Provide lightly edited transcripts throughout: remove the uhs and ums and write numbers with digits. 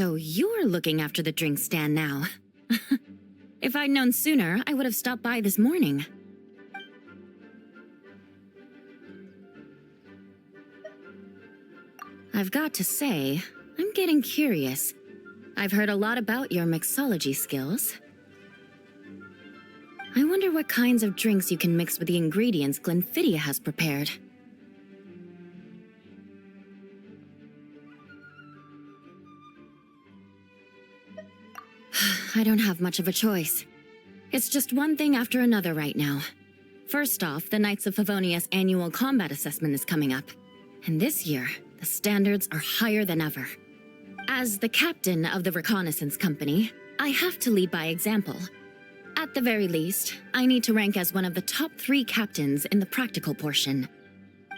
So you're looking after the drink stand now. If I'd known sooner, I would have stopped by this morning. I've got to say, I'm getting curious. I've heard a lot about your mixology skills. I wonder what kinds of drinks you can mix with the ingredients Glenfiddich has prepared. I don't have much of a choice. It's just one thing after another right now. First off, the Knights of Favonius annual combat assessment is coming up. And this year, the standards are higher than ever. As the captain of the reconnaissance company, I have to lead by example. At the very least, I need to rank as one of the top 3 captains in the practical portion.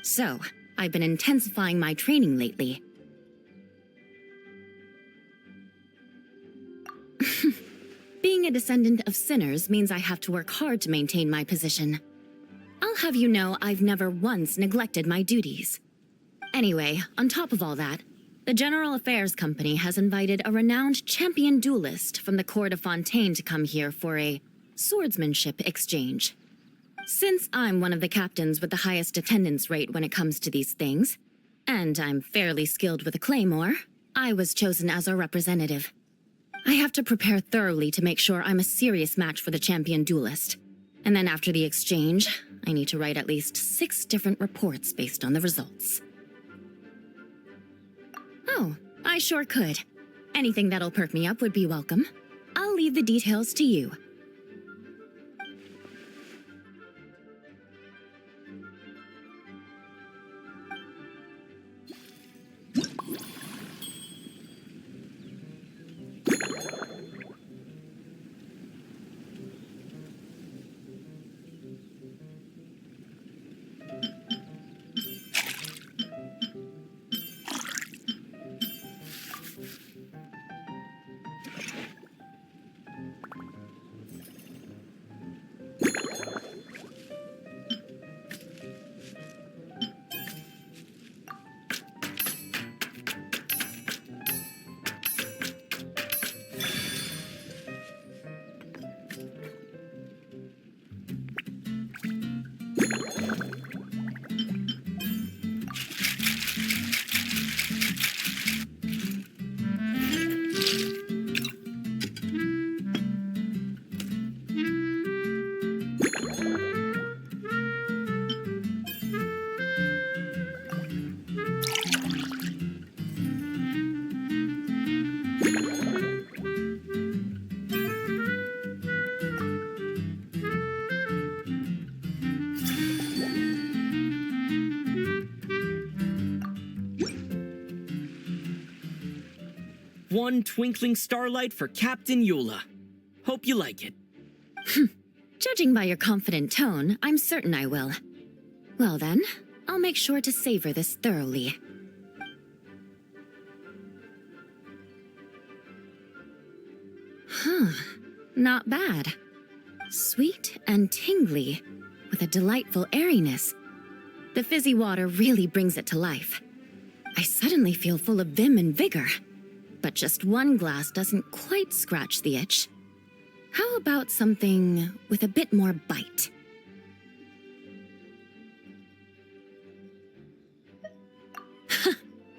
So, I've been intensifying my training lately. Being a descendant of sinners means I have to work hard to maintain my position. I'll have you know I've never once neglected my duties. Anyway, on top of all that, the General Affairs Company has invited a renowned champion duelist from the Court of Fontaine to come here for a swordsmanship exchange. Since I'm one of the captains with the highest attendance rate when it comes to these things, and I'm fairly skilled with a claymore, I was chosen as a representative. I have to prepare thoroughly to make sure I'm a serious match for the champion duelist. And then after the exchange, I need to write at least 6 different reports based on the results. Oh, I sure could. Anything that'll perk me up would be welcome. I'll leave the details to you. One twinkling starlight for Captain Eula. Hope you like it. Judging by your confident tone, I'm certain I will. Well then, I'll make sure to savor this thoroughly. Not bad. Sweet and tingly, with a delightful airiness. The fizzy water really brings it to life. I suddenly feel full of vim and vigor. But just one glass doesn't quite scratch the itch. How about something with a bit more bite?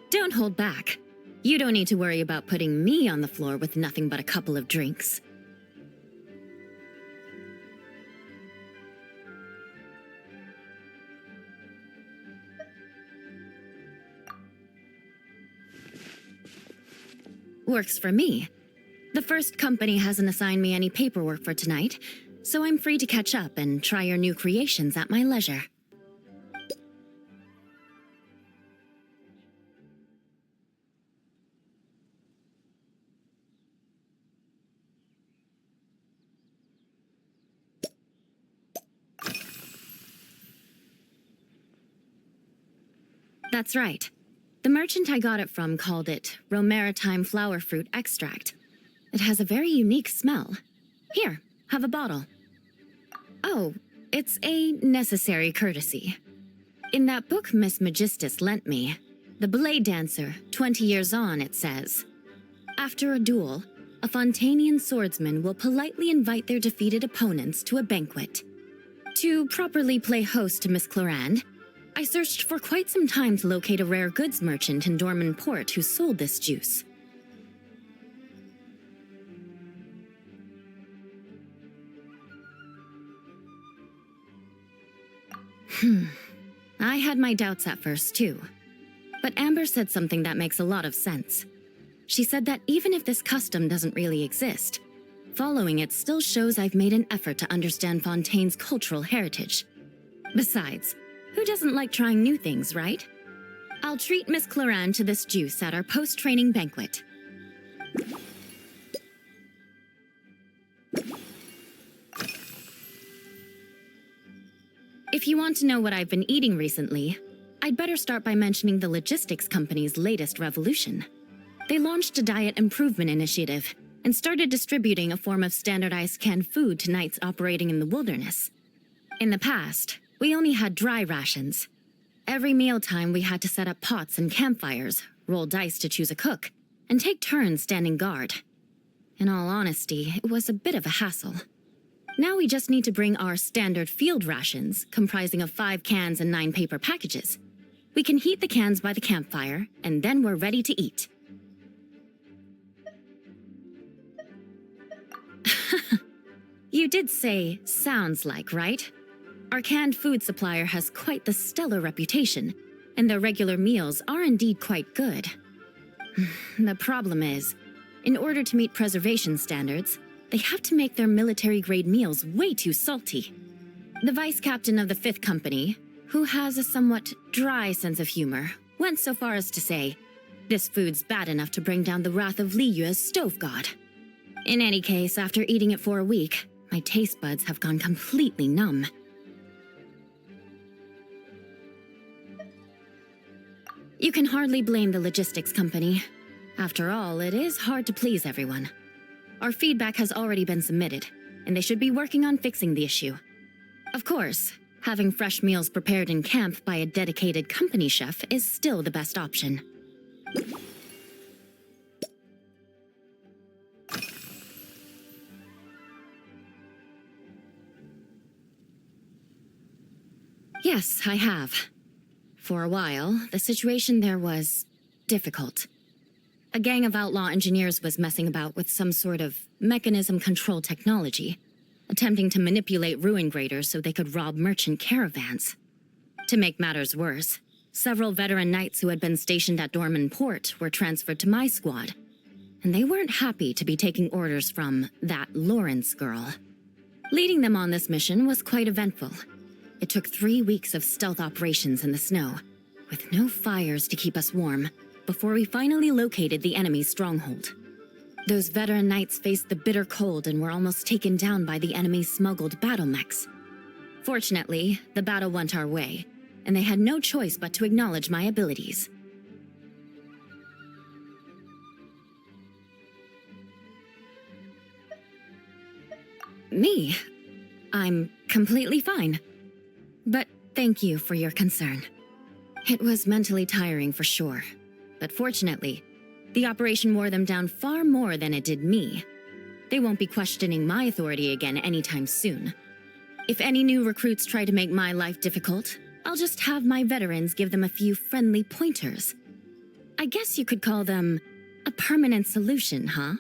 Don't hold back. You don't need to worry about putting me on the floor with nothing but a couple of drinks. Works for me. The first company hasn't assigned me any paperwork for tonight, so I'm free to catch up and try your new creations at my leisure. That's right. The merchant I got it from called it Romaritime flower fruit extract. It has a very unique smell. Here, have a bottle. Oh, it's a necessary courtesy. In that book Miss Magistus lent me, The Blade Dancer, 20 Years On, it says, After a duel, a Fontanian swordsman will politely invite their defeated opponents to a banquet. To properly play host to Miss Clorand, I searched for quite some time to locate a rare goods merchant in Dorman Port who sold this juice. I had my doubts at first, too. But Amber said something that makes a lot of sense. She said that even if this custom doesn't really exist, following it still shows I've made an effort to understand Fontaine's cultural heritage. Besides, who doesn't like trying new things, right? I'll treat Miss Clorand to this juice at our post-training banquet. If you want to know what I've been eating recently, I'd better start by mentioning the logistics company's latest revolution. They launched a diet improvement initiative and started distributing a form of standardized canned food to knights operating in the wilderness. In the past, we only had dry rations. Every mealtime we had to set up pots and campfires, roll dice to choose a cook, and take turns standing guard. In all honesty, it was a bit of a hassle. Now we just need to bring our standard field rations, comprising of 5 cans and 9 paper packages. We can heat the cans by the campfire, and then we're ready to eat. You did say, sounds like, right? Our canned food supplier has quite the stellar reputation, and their regular meals are indeed quite good. The problem is, in order to meet preservation standards, they have to make their military-grade meals way too salty. The vice captain of the 5th Company, who has a somewhat dry sense of humor, went so far as to say, "This food's bad enough to bring down the wrath of Liyue's stove god." In any case, after eating it for a week, my taste buds have gone completely numb. You can hardly blame the logistics company. After all, it is hard to please everyone. Our feedback has already been submitted, and they should be working on fixing the issue. Of course, having fresh meals prepared in camp by a dedicated company chef is still the best option. Yes, I have. For a while, the situation there was difficult. A gang of outlaw engineers was messing about with some sort of mechanism control technology, attempting to manipulate ruin graders so they could rob merchant caravans. To make matters worse, several veteran knights who had been stationed at Dorman Port were transferred to my squad, and they weren't happy to be taking orders from that Lawrence girl. Leading them on this mission was quite eventful. It took 3 weeks of stealth operations in the snow, with no fires to keep us warm, before we finally located the enemy's stronghold. Those veteran knights faced the bitter cold and were almost taken down by the enemy's smuggled battle mechs. Fortunately, the battle went our way, and they had no choice but to acknowledge my abilities. Me? I'm completely fine. But thank you for your concern. It was mentally tiring for sure. But fortunately, the operation wore them down far more than it did me. They won't be questioning my authority again anytime soon. If any new recruits try to make my life difficult, I'll just have my veterans give them a few friendly pointers. I guess you could call them a permanent solution, huh?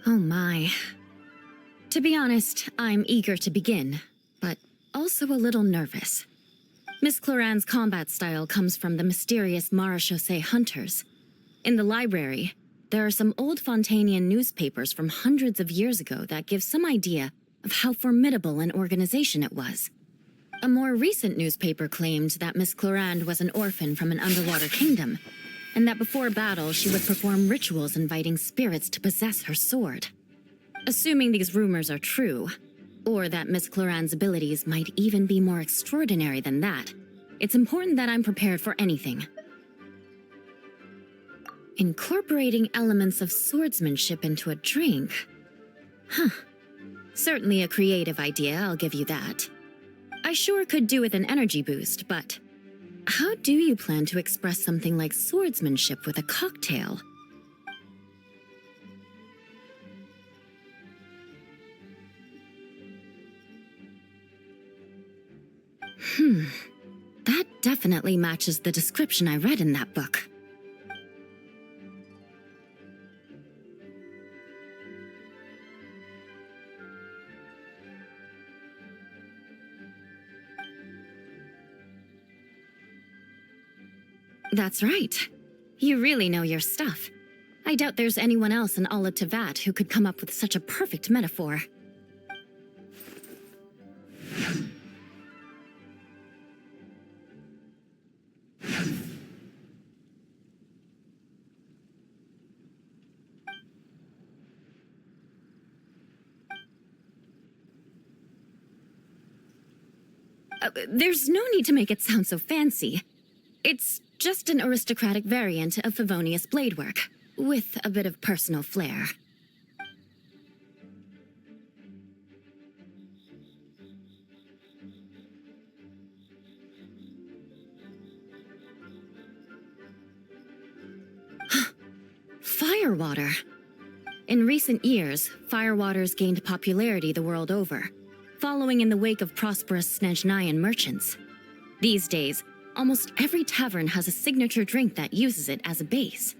Oh my. To be honest, I'm eager to begin, but also a little nervous. Miss Cloran's combat style comes from the mysterious Marechaussee hunters. In the library, there are some old Fontanian newspapers from hundreds of years ago that give some idea of how formidable an organization it was. A more recent newspaper claimed that Miss Cloran was an orphan from an underwater kingdom, and that before battle she would perform rituals inviting spirits to possess her sword. Assuming these rumors are true, or that Miss Cloran's abilities might even be more extraordinary than that, it's important that I'm prepared for anything. Incorporating elements of swordsmanship into a drink? Huh. Certainly a creative idea, I'll give you that. I sure could do with an energy boost, but how do you plan to express something like swordsmanship with a cocktail? That definitely matches the description I read in that book. That's right. You really know your stuff. I doubt there's anyone else in all of Tevat who could come up with such a perfect metaphor. There's no need to make it sound so fancy. It's just an aristocratic variant of Favonius bladework, with a bit of personal flair. Firewater. In recent years, firewaters gained popularity the world over, following in the wake of prosperous Snezhnayan merchants. These days, almost every tavern has a signature drink that uses it as a base.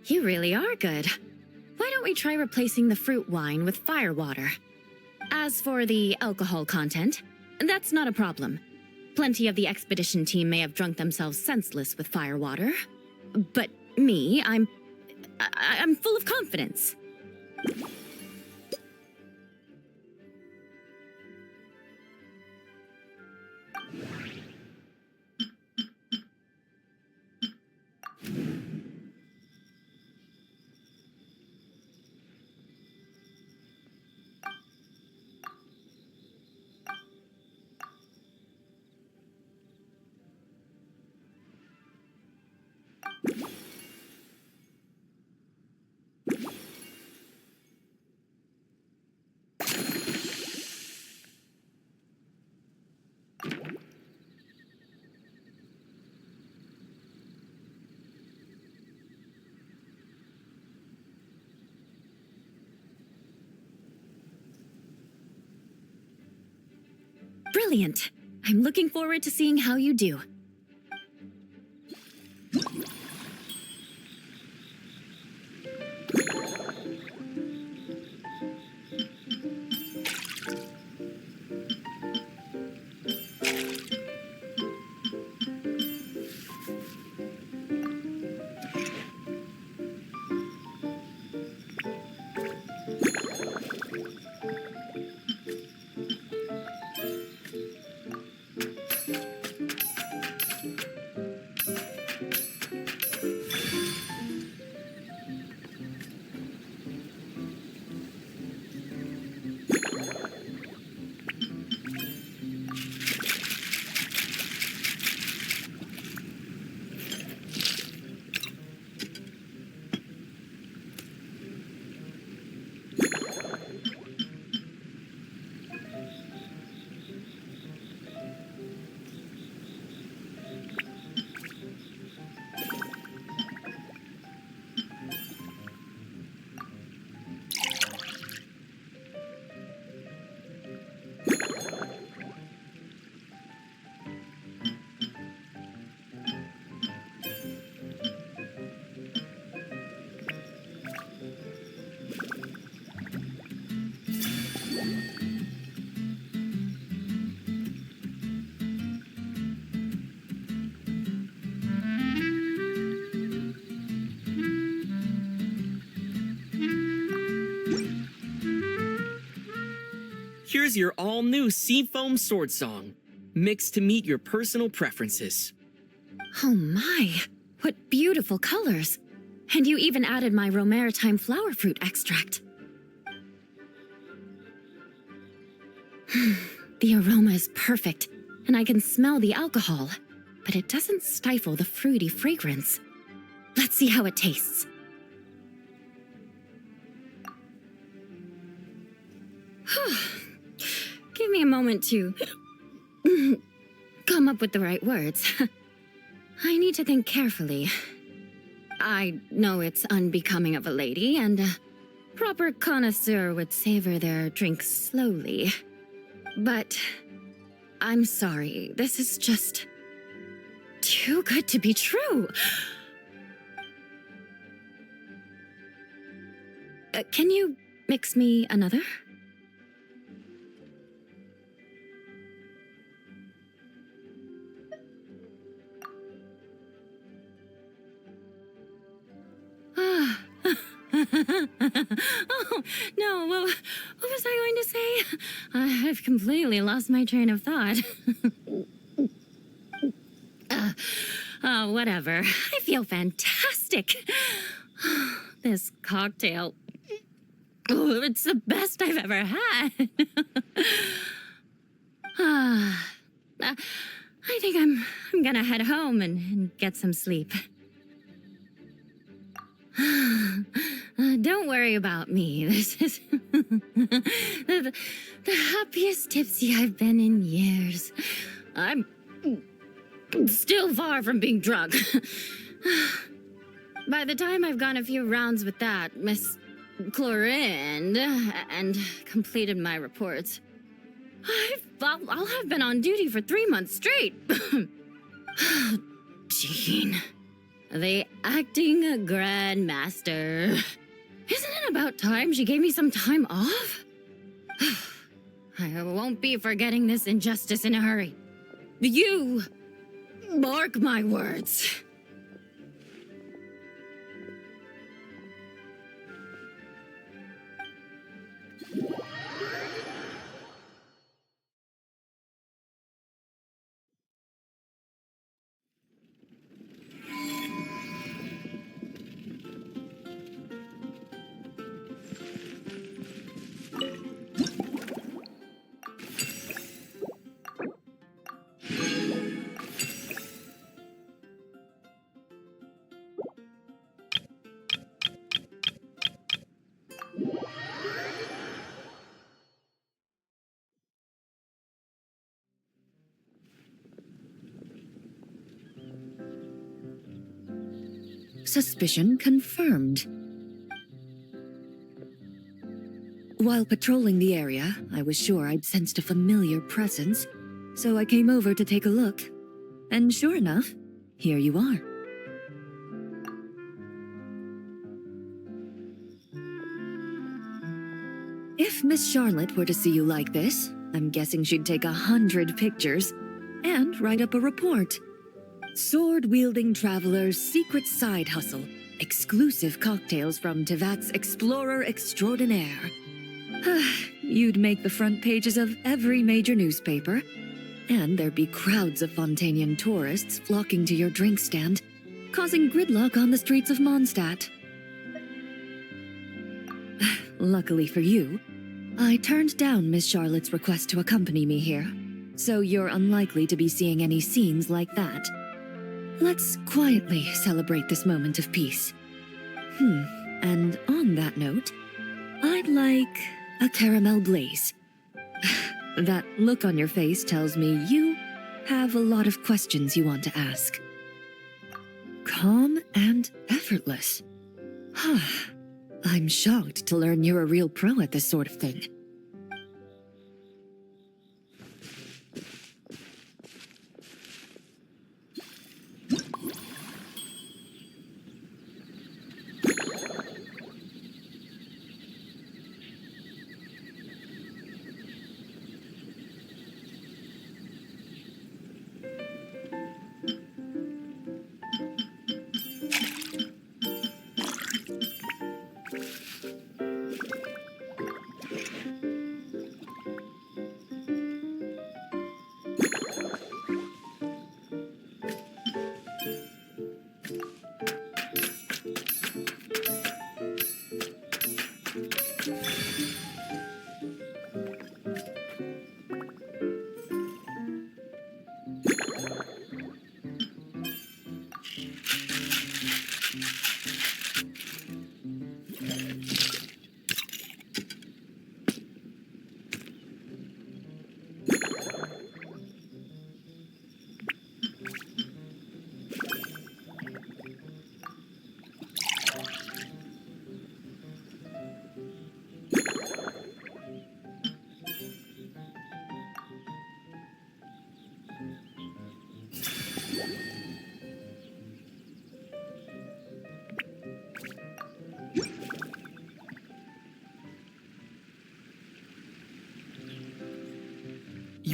You really are good. Why don't we try replacing the fruit wine with firewater? As for the alcohol content, that's not a problem. Plenty of the expedition team may have drunk themselves senseless with firewater. But me, I'm full of confidence. Brilliant. I'm looking forward to seeing how you do. Here's your all-new Seafoam Sword Song, mixed to meet your personal preferences. Oh my, what beautiful colors. And you even added my romaritime flower fruit extract. The aroma is perfect, and I can smell the alcohol, but it doesn't stifle the fruity fragrance. Let's see how it tastes. Give me a moment to come up with the right words. I need to think carefully. I know it's unbecoming of a lady, and a proper connoisseur would savor their drinks slowly. But I'm sorry, this is just too good to be true. Can you mix me another? Oh, no, what was I going to say? I've completely lost my train of thought. Whatever. I feel fantastic. This cocktail, it's the best I've ever had. I think I'm gonna head home and get some sleep. Don't worry about me. This is the happiest tipsy I've been in years. I'm still far from being drunk. By the time I've gone a few rounds with that Miss Chlorine and completed my reports, I'll have been on duty for 3 months straight. Jean. The acting grandmaster. Isn't it about time she gave me some time off? I won't be forgetting this injustice in a hurry. You mark my words. Suspicion confirmed. While patrolling the area, I was sure I'd sensed a familiar presence, so I came over to take a look. And sure enough, here you are. If Miss Charlotte were to see you like this, I'm guessing she'd take 100 pictures and write up a report. Sword-wielding traveler's secret side hustle. Exclusive cocktails from Tevat's Explorer Extraordinaire. You'd make the front pages of every major newspaper, and there'd be crowds of Fontanian tourists flocking to your drink stand, causing gridlock on the streets of Mondstadt. Luckily for you, I turned down Miss Charlotte's request to accompany me here, so you're unlikely to be seeing any scenes like that. Let's quietly celebrate this moment of peace. And on that note, I'd like a caramel glaze. That look on your face tells me you have a lot of questions you want to ask. Calm and effortless. I'm shocked to learn you're a real pro at this sort of thing.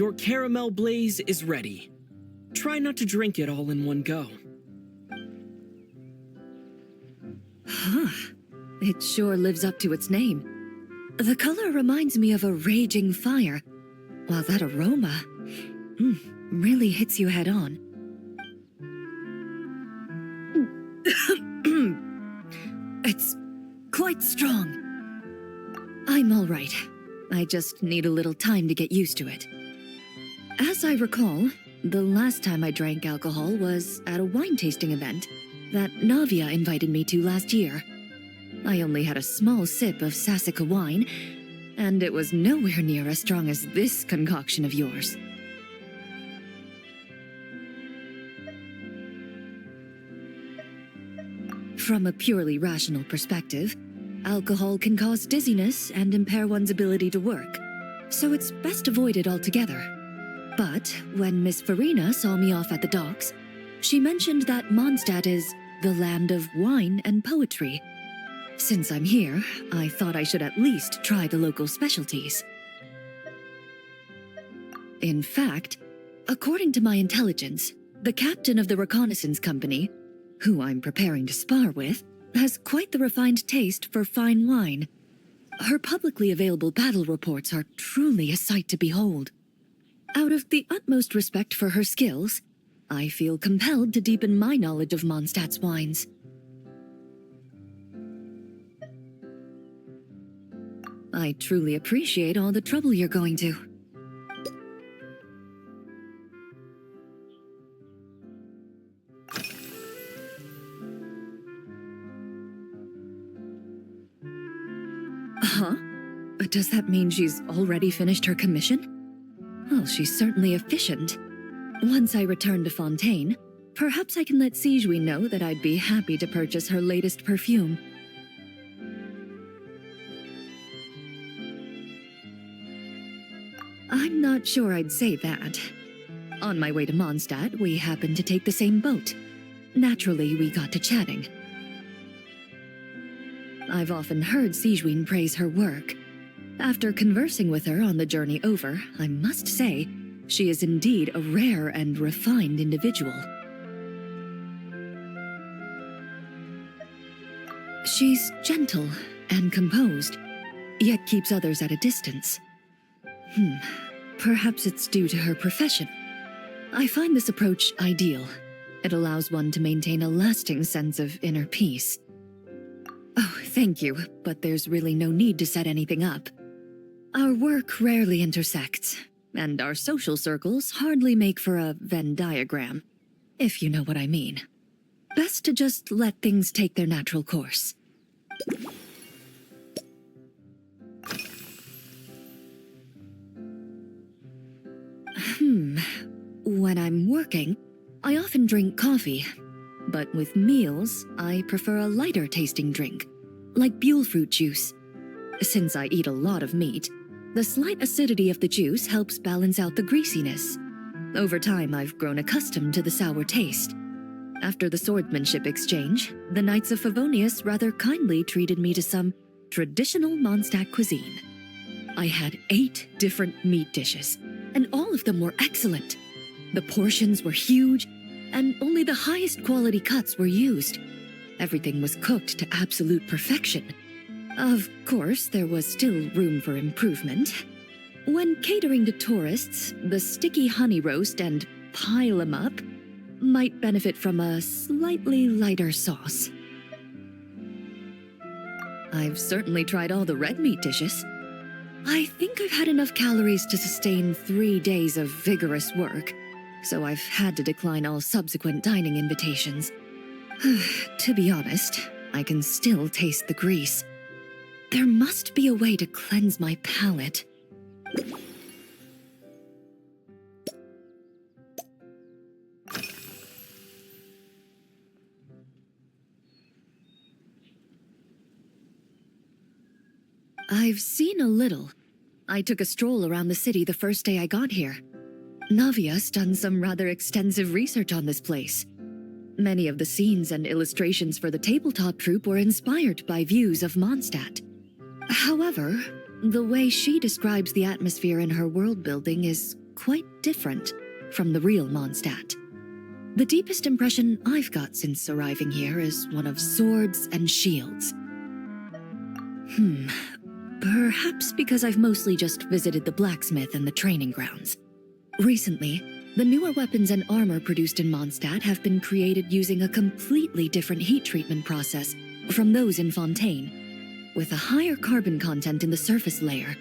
Your caramel blaze is ready. Try not to drink it all in one go. Huh. It sure lives up to its name. The color reminds me of a raging fire, while that aroma really hits you head on. It's quite strong. I'm all right. I just need a little time to get used to it. As I recall, the last time I drank alcohol was at a wine tasting event that Navia invited me to last year. I only had a small sip of Sassica wine, and it was nowhere near as strong as this concoction of yours. From a purely rational perspective, alcohol can cause dizziness and impair one's ability to work, so it's best avoided altogether. But when Miss Farina saw me off at the docks, she mentioned that Mondstadt is the land of wine and poetry. Since I'm here, I thought I should at least try the local specialties. In fact, according to my intelligence, the captain of the reconnaissance company, who I'm preparing to spar with, has quite the refined taste for fine wine. Her publicly available battle reports are truly a sight to behold. Out of the utmost respect for her skills, I feel compelled to deepen my knowledge of Mondstadt's wines. I truly appreciate all the trouble you're going to. Huh? Does that mean she's already finished her commission? Well, she's certainly efficient. Once I return to Fontaine, perhaps I can let Sigewin know that I'd be happy to purchase her latest perfume. I'm not sure I'd say that. On my way to Mondstadt, we happened to take the same boat. Naturally, we got to chatting. I've often heard Sigewin praise her work. After conversing with her on the journey over, I must say, she is indeed a rare and refined individual. She's gentle and composed, yet keeps others at a distance. Perhaps it's due to her profession. I find this approach ideal. It allows one to maintain a lasting sense of inner peace. Oh, thank you, but there's really no need to set anything up. Our work rarely intersects, and our social circles hardly make for a Venn diagram, if you know what I mean. Best to just let things take their natural course. When I'm working, I often drink coffee. But with meals, I prefer a lighter tasting drink, like Buell fruit juice. Since I eat a lot of meat, the slight acidity of the juice helps balance out the greasiness. Over time, I've grown accustomed to the sour taste. After the swordsmanship exchange, the Knights of Favonius rather kindly treated me to some traditional Mondstadt cuisine. I had 8 different meat dishes, and all of them were excellent. The portions were huge, and only the highest quality cuts were used. Everything was cooked to absolute perfection. Of course, there was still room for improvement. When catering to tourists, the sticky honey roast and pile 'em up might benefit from a slightly lighter sauce. I've certainly tried all the red meat dishes. I think I've had enough calories to sustain 3 days of vigorous work, so I've had to decline all subsequent dining invitations. To be honest, I can still taste the grease. There must be a way to cleanse my palate. I've seen a little. I took a stroll around the city the first day I got here. Navia's done some rather extensive research on this place. Many of the scenes and illustrations for the tabletop troupe were inspired by views of Mondstadt. However, the way she describes the atmosphere in her world building is quite different from the real Mondstadt. The deepest impression I've got since arriving here is one of swords and shields. Perhaps because I've mostly just visited the blacksmith and the training grounds. Recently, the newer weapons and armor produced in Mondstadt have been created using a completely different heat treatment process from those in Fontaine, with a higher carbon content in the surface layer.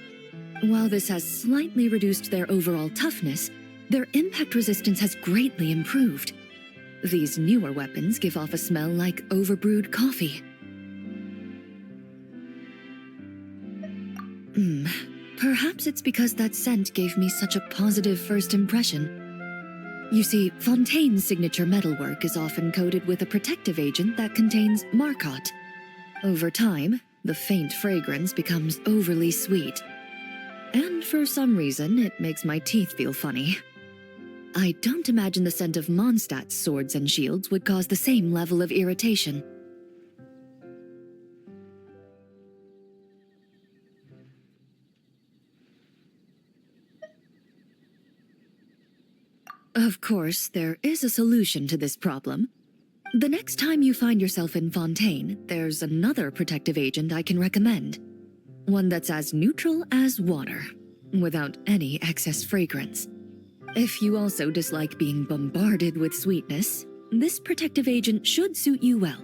While this has slightly reduced their overall toughness, their impact resistance has greatly improved. These newer weapons give off a smell like overbrewed coffee. Perhaps it's because that scent gave me such a positive first impression. You see, Fontaine's signature metalwork is often coated with a protective agent that contains Marcotte. Over time, the faint fragrance becomes overly sweet. And for some reason, it makes my teeth feel funny. I don't imagine the scent of Mondstadt's swords and shields would cause the same level of irritation. Of course, there is a solution to this problem. The next time you find yourself in Fontaine, there's another protective agent I can recommend. One that's as neutral as water, without any excess fragrance. If you also dislike being bombarded with sweetness, this protective agent should suit you well.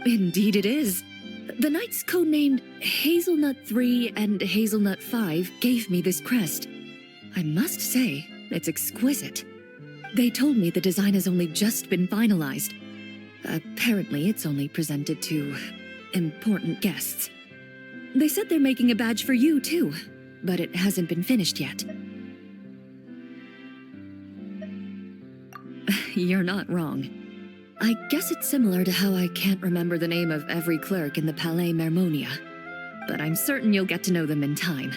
Indeed it is. The knights codenamed Hazelnut 3 and Hazelnut 5 gave me this crest. I must say, it's exquisite. They told me the design has only just been finalized. Apparently, it's only presented to important guests. They said they're making a badge for you, too, but it hasn't been finished yet. You're not wrong. I guess it's similar to how I can't remember the name of every clerk in the Palais Mermonia, but I'm certain you'll get to know them in time.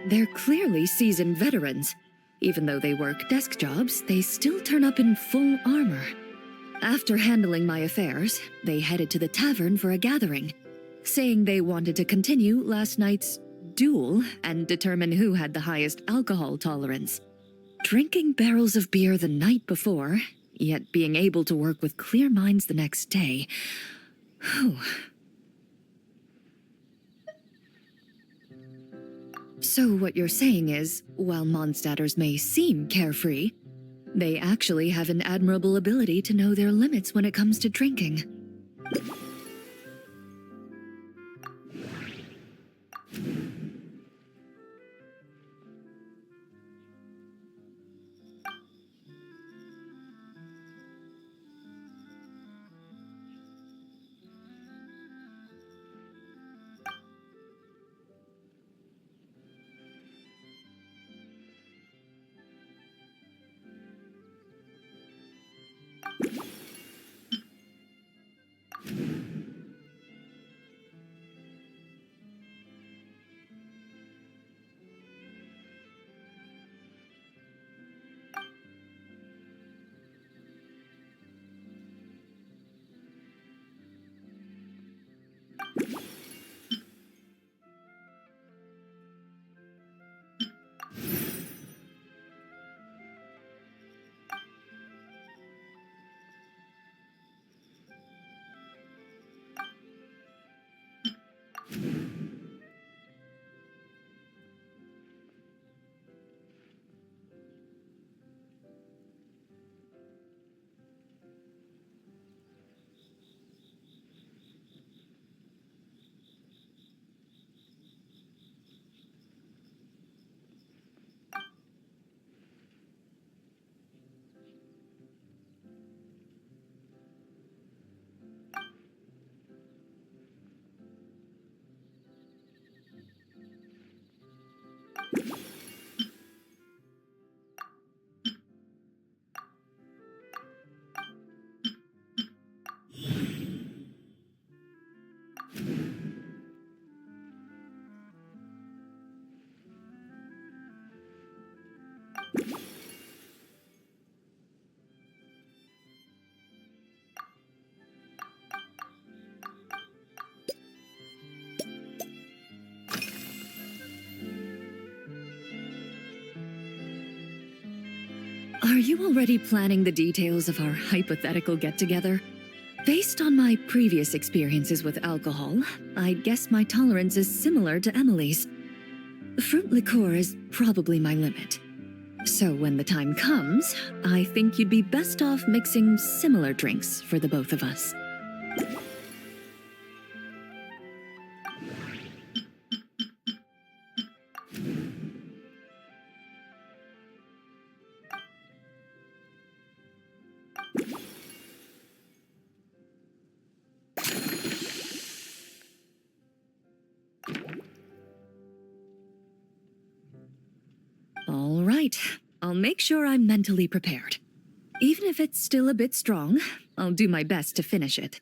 They're clearly seasoned veterans. Even though they work desk jobs, they still turn up in full armor. After handling my affairs, they headed to the tavern for a gathering, saying they wanted to continue last night's duel and determine who had the highest alcohol tolerance. Drinking barrels of beer the night before, yet being able to work with clear minds the next day. Whew. So what you're saying is, while Mondstadters may seem carefree, they actually have an admirable ability to know their limits when it comes to drinking. Are you already planning the details of our hypothetical get-together? Based on my previous experiences with alcohol, I guess my tolerance is similar to Emily's. Fruit liqueur is probably my limit. So when the time comes, I think you'd be best off mixing similar drinks for the both of us. All right, I'll make sure I'm mentally prepared. Even if it's still a bit strong, I'll do my best to finish it.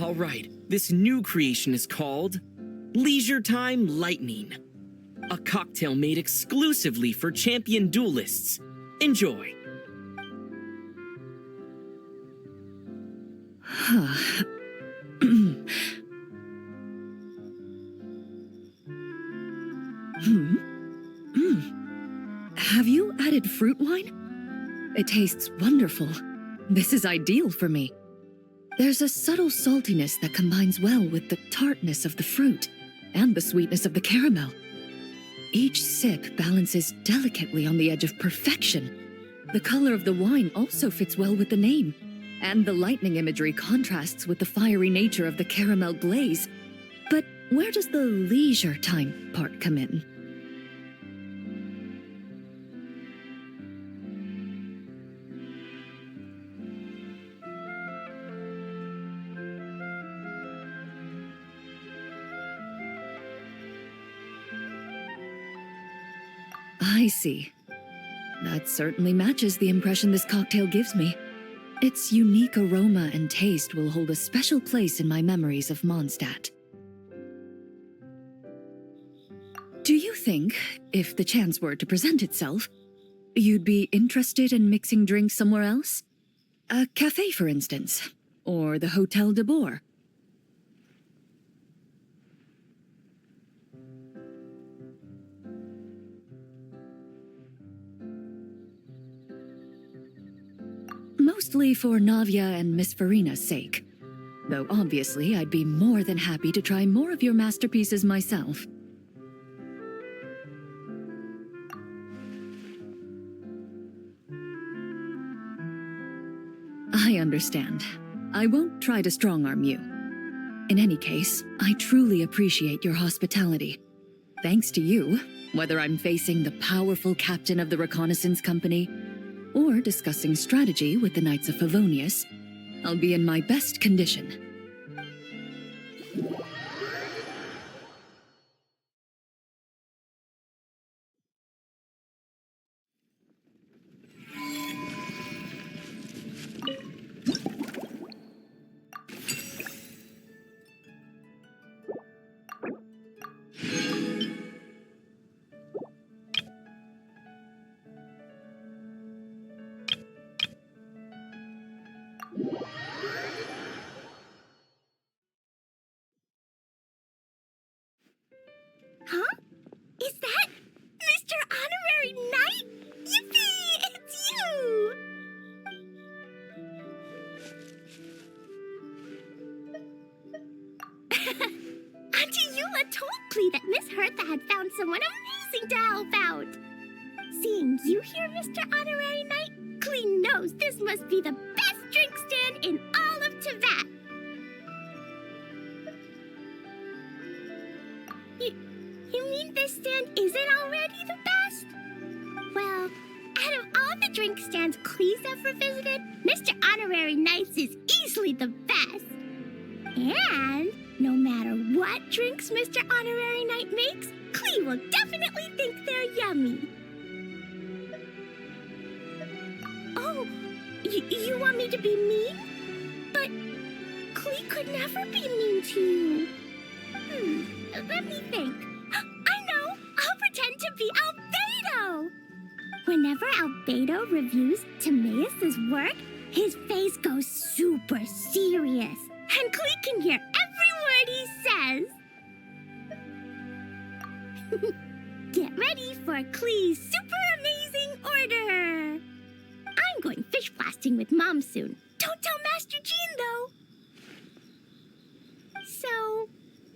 All right, this new creation is called Leisure Time Lightning. A cocktail made exclusively for champion duelists. Enjoy. Have you added fruit wine? It tastes wonderful. This is ideal for me. There's a subtle saltiness that combines well with the tartness of the fruit and the sweetness of the caramel. Each sip balances delicately on the edge of perfection. The color of the wine also fits well with the name, and the lightning imagery contrasts with the fiery nature of the caramel glaze. But where does the leisure time part come in? I see. That certainly matches the impression this cocktail gives me. Its unique aroma and taste will hold a special place in my memories of Mondstadt. Do you think, if the chance were to present itself, you'd be interested in mixing drinks somewhere else? A cafe, for instance, or the Hotel de Boer? Mostly for Navia and Miss Farina's sake. Though obviously I'd be more than happy to try more of your masterpieces myself. I understand. I won't try to strong-arm you. In any case, I truly appreciate your hospitality. Thanks to you, whether I'm facing the powerful captain of the reconnaissance company or discussing strategy with the Knights of Favonius, I'll be in my best condition. Huh? Is that Mr. Honorary Knight? Yippee! It's you! Auntie Eula told Klee that Miss Hertha had found someone amazing to help out. Seeing you here, Mr. Honorary Knight, Klee knows this must be the best drink stand in all of Teyvat. You mean this stand isn't already the best? Well, out of all the drink stands Klee's ever visited, Mr. Honorary Knight's is easily the best. And no matter what drinks Mr. Honorary Knight makes, Klee will definitely think they're yummy. Oh, you want me to be mean? But Klee could never be mean to you. Let me think. I know! I'll pretend to be Albedo! Whenever Albedo reviews Timaeus' work, his face goes super serious, and Klee can hear every word he says. Get ready for Klee's super amazing order! I'm going fish blasting with Mom soon. Don't tell Master Jean, though! So,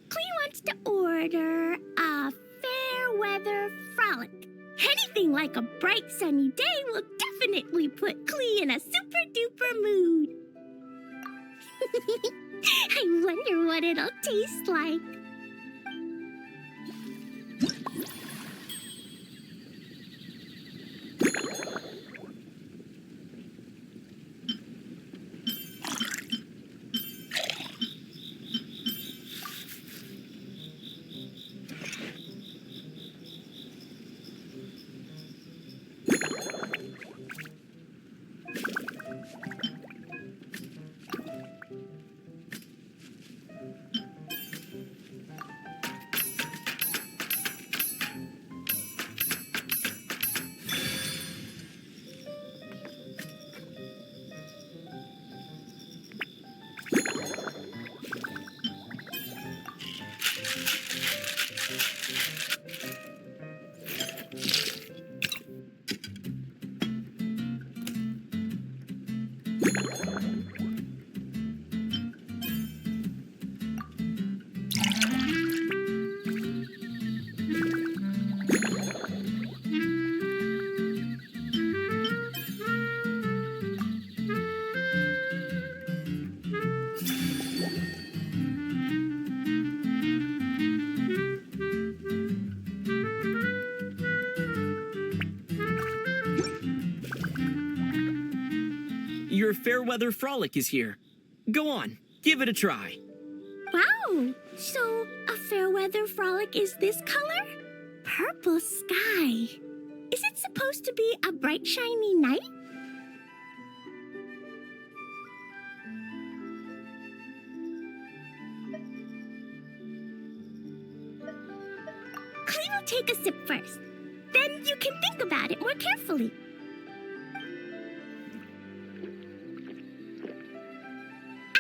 Klee wants to order a fair weather frolic. Anything like a bright sunny day will definitely put Klee in a super duper mood. I wonder what it'll taste like. Your Fairweather Frolic is here. Go on, give it a try. Wow! So, a fair weather frolic is this color? Purple sky. Is it supposed to be a bright, shiny night? Klee will take a sip first. Then you can think about it more carefully.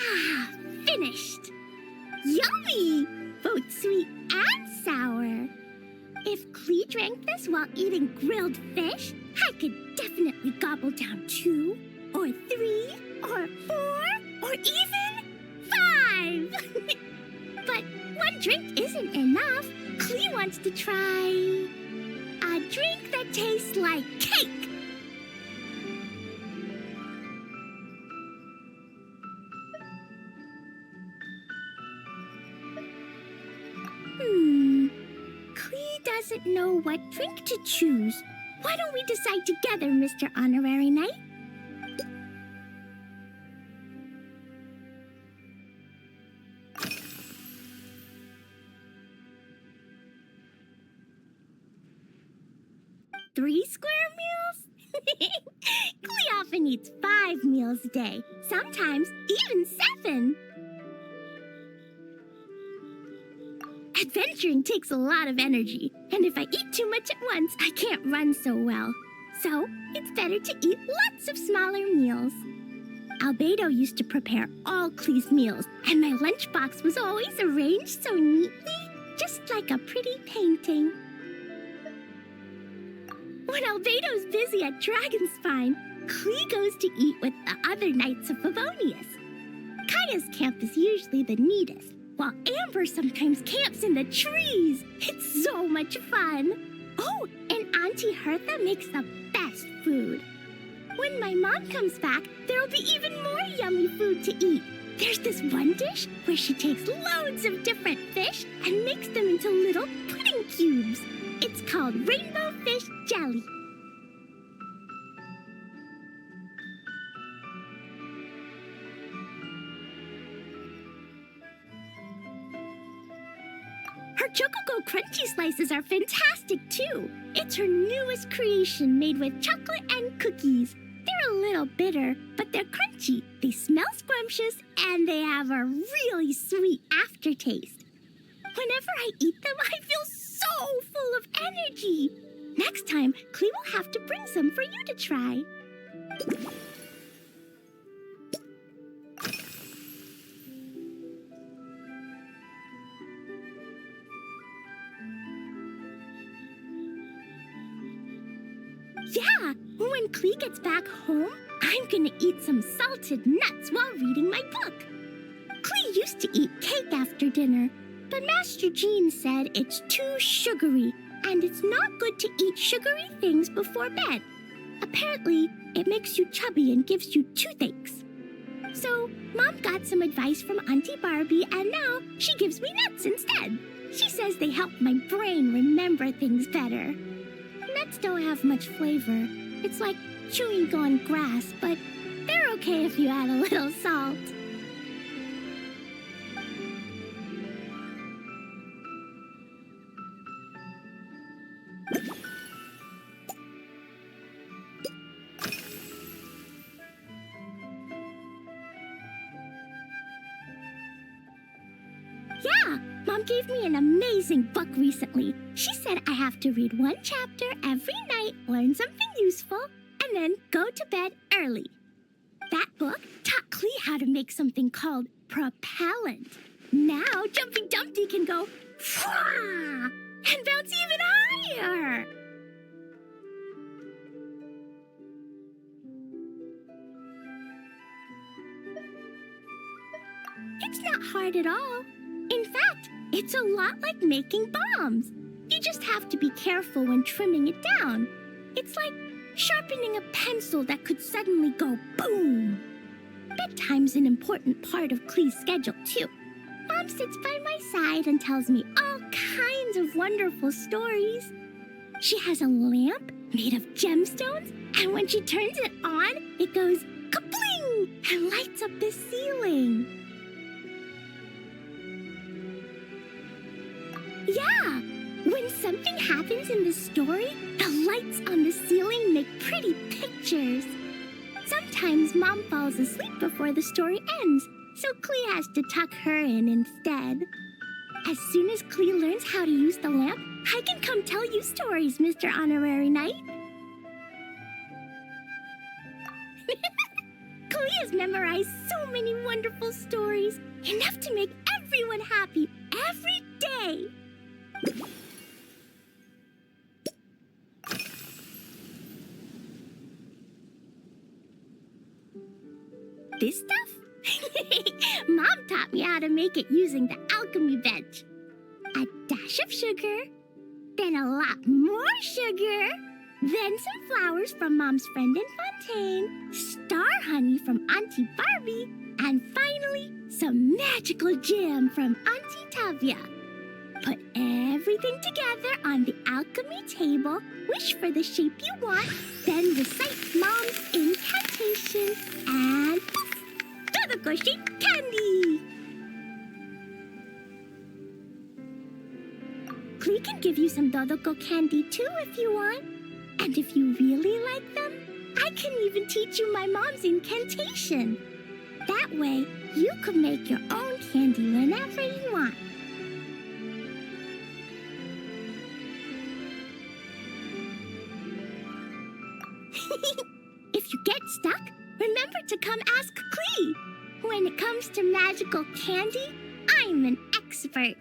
Ah, finished. Yummy! Both sweet and sour. If Klee drank this while eating grilled fish, I could definitely gobble down 2, or 3, or 4, or even 5. But one drink isn't enough. Klee wants to try a drink that tastes like cake. Klee doesn't know what drink to choose. Why don't we decide together, Mr. Honorary Knight? Three square meals? Klee often eats 5 meals a day, sometimes even 7. Adventuring takes a lot of energy, and if I eat too much at once, I can't run so well. So, it's better to eat lots of smaller meals. Albedo used to prepare all Clee's meals, and my lunchbox was always arranged so neatly, just like a pretty painting. When Albedo's busy at Dragonspine, Clee goes to eat with the other Knights of Favonius. Kaya's camp is usually the neatest, while Amber sometimes camps in the trees. It's so much fun. Oh, and Auntie Hertha makes the best food. When my mom comes back, there'll be even more yummy food to eat. There's this one dish where she takes loads of different fish and makes them into little pudding cubes. It's called rainbow fish jelly. Her Chococo Crunchy Slices are fantastic too. It's her newest creation made with chocolate and cookies. They're a little bitter, but they're crunchy. They smell scrumptious, and they have a really sweet aftertaste. Whenever I eat them, I feel so full of energy. Next time, Clee will have to bring some for you to try. Yeah, when Clee gets back home, I'm gonna eat some salted nuts while reading my book. Clee used to eat cake after dinner, but Master Jean said it's too sugary, and it's not good to eat sugary things before bed. Apparently, it makes you chubby and gives you toothaches. So, Mom got some advice from Auntie Barbie, and now she gives me nuts instead. She says they help my brain remember things better. Nuts don't have much flavor. It's like chewing on grass, but they're okay if you add a little salt. Yeah, Mom gave me an amazing book recently. She said I have to read one chapter every night, learn something useful, and then go to bed early. That book taught Clee how to make something called propellant. Now Jumpy Dumpty can go Fwah! And bounce even higher. It's not hard at all. In fact, it's a lot like making bombs. You just have to be careful when trimming it down. It's like sharpening a pencil that could suddenly go boom. Bedtime's an important part of Clee's schedule, too. Mom sits by my side and tells me all kinds of wonderful stories. She has a lamp made of gemstones, and when she turns it on, it goes kabling and lights up the ceiling. Yeah, when something happens in the story, the lights on the ceiling make pretty pictures. Sometimes Mom falls asleep before the story ends, so Clee has to tuck her in instead. As soon as Clee learns how to use the lamp, I can come tell you stories, Mr. Honorary Knight. Clee has memorized so many wonderful stories, enough to make everyone happy every day. This stuff? Mom taught me how to make it using the alchemy bench. A dash of sugar, then a lot more sugar, then some flowers from Mom's friend in Fontaine, star honey from Auntie Barbie, and finally, some magical jam from Auntie Tavia. Put everything together on the alchemy table, wish for the shape you want, then recite Mom's incantation, and poof! Dodoco-shaped candy! Clee can give you some Dodoco candy too if you want. And if you really like them, I can even teach you my mom's incantation. That way, you can make your own candy whenever you want. If you get stuck, remember to come ask Klee. When it comes to magical candy, I'm an expert.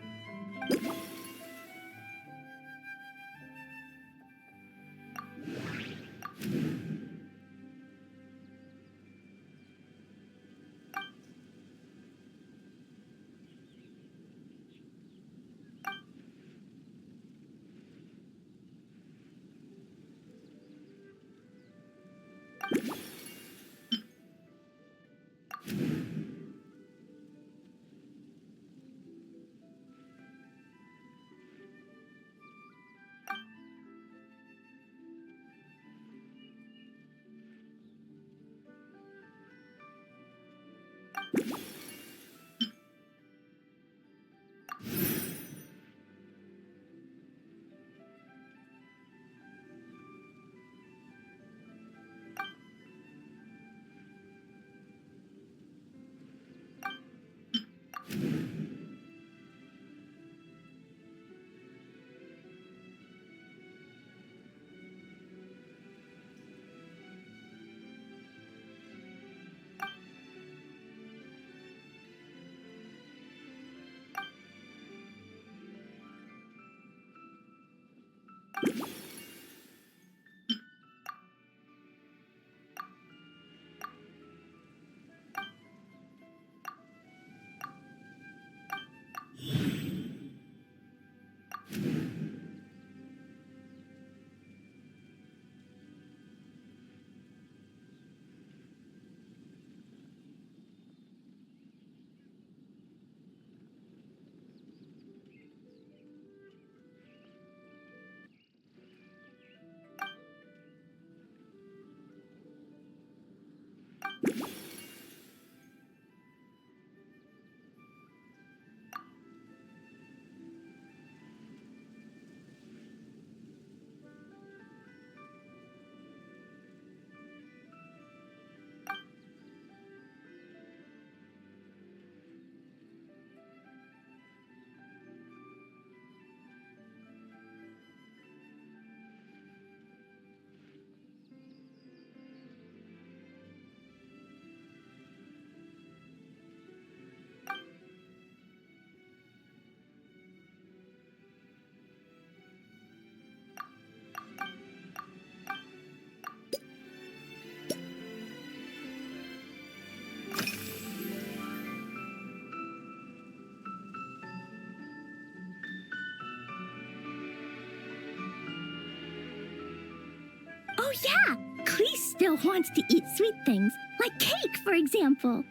Oh yeah, Klee still wants to eat sweet things, like cake, for example.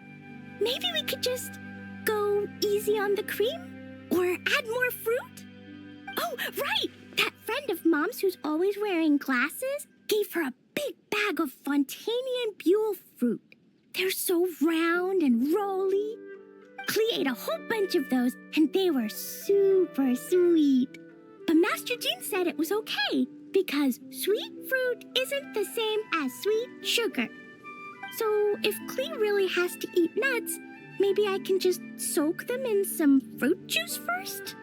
Maybe we could just go easy on the cream? Or add more fruit? Oh, right! That friend of Mom's who's always wearing glasses gave her a big bag of Fontanian Buell fruit. They're so round and rolly. Klee ate a whole bunch of those, and they were super sweet. But Master Jean said it was okay, because sweet fruit isn't the same as sweet sugar. So if Klee really has to eat nuts, maybe I can just soak them in some fruit juice first?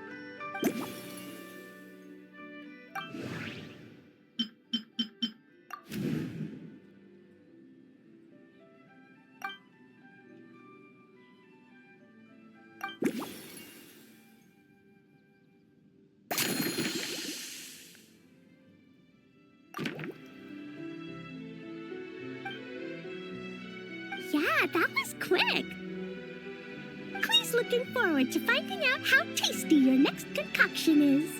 Yeah, that was quick. Klee's looking forward to finding out how tasty your next concoction is.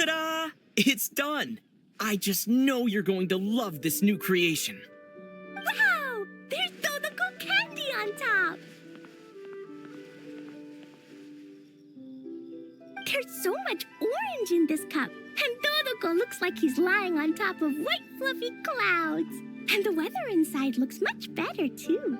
Ta-da! It's done! I just know you're going to love this new creation. Wow! There's Dodoko candy on top! There's so much orange in this cup, and Dodoko looks like he's lying on top of white fluffy clouds. And the weather inside looks much better, too.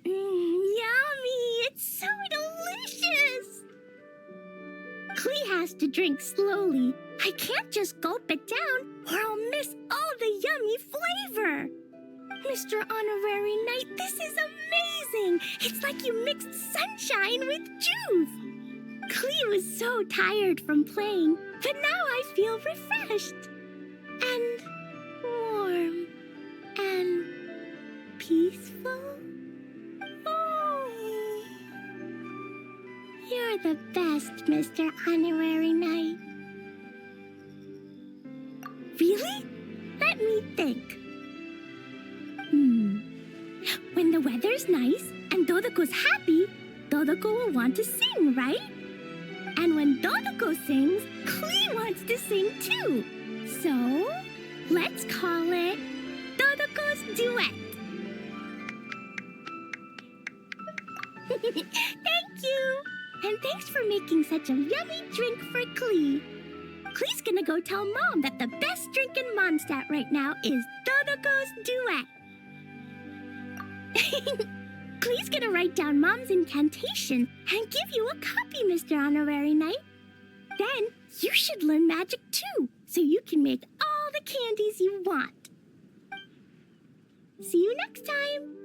Yummy! It's so delicious! Klee has to drink slowly. I can't just gulp it down or I'll miss all the yummy flavor. Mr. Honorary Knight, this is amazing! It's like you mixed sunshine with juice! Klee was so tired from playing, but now I feel refreshed. And warm. And peaceful. Oh. You're the best, Mr. Honorary Knight. Really? Let me think. When the weather's nice and Dodoko's happy, Dodoko will want to sing, right? And when Dodoko sings, Klee wants to sing too. So, let's call it Dodoko's Duet. Thank you! And thanks for making such a yummy drink for Klee. Klee's gonna go tell Mom that the best drink in Mondstadt right now is Dodoko's Duet. Klee's gonna write down Mom's incantation and give you a copy, Mr. Honorary Knight. Then you should learn magic too, so you can make all the candies you want. See you next time!